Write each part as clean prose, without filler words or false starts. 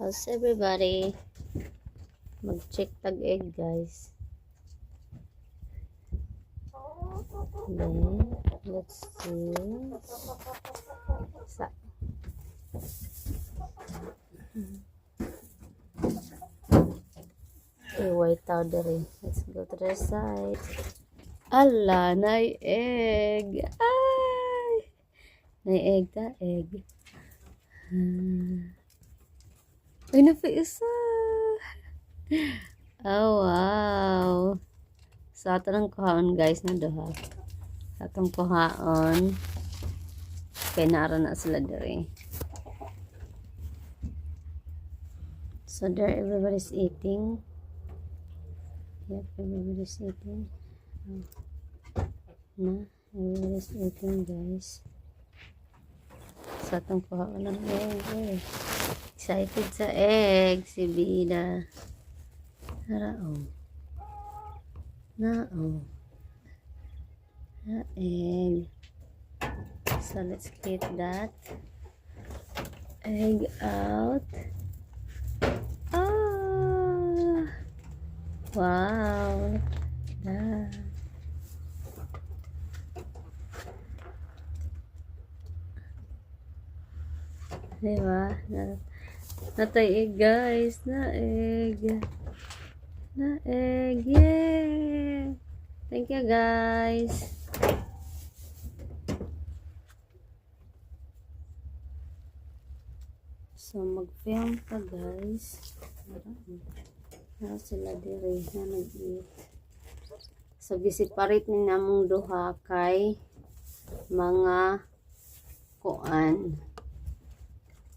How's everybody? Mag-check tag egg, guys. Then, let's see. Sa white powder eh. Let's go to the side. Ala, nay egg. Ay! Nay egg ta, egg. Uy, napaisa. Oh, wow. Sa ato ng kuhaon, guys, na doha. Sa atong kuhaon. Kaya naara na sila dere. So there, everybody's eating. Yep, everybody's eating. Oh. Na, everybody's eating, guys. Sa atong kuhaon ng egg. Excited sa egg, si Bida. Tara, oh. Na, oh. Na, egg. So, let's get that egg out. Ah! Wow! That. Diba? Natay egg, guys. Na egg. Na egg. Yay! Thank you, guys. So, mag-film pa, guys. Para sila dire na nag-eat. So, gisiparate ni namong duha kay mga kuan.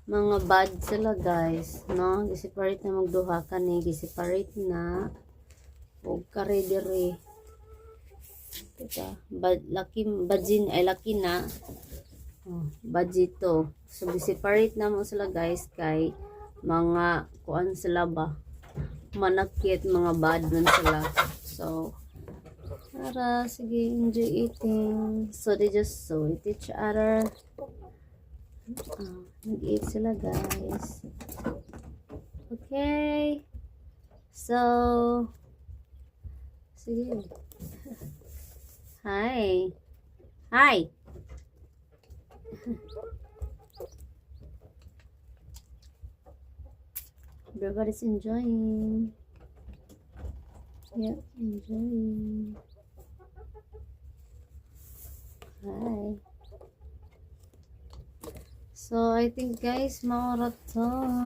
Mga bad sila, guys. No? Gisiparate na magduha kani. Gisiparate na. O kare dire. Teka. Laki, bajin, ay laki na. Oh, budgeto. So, separate na mo sila, guys, kay mga kuan sila ba? Manakit, mga bad nun sila. So, tara, sige, enjoy eating. So, they just so eat each other. Nag-eat sila, guys. Okay. So, sige. Hi. Hi. Everybody's enjoying. Yep, enjoying. Hi. So, I think, guys, maorat to.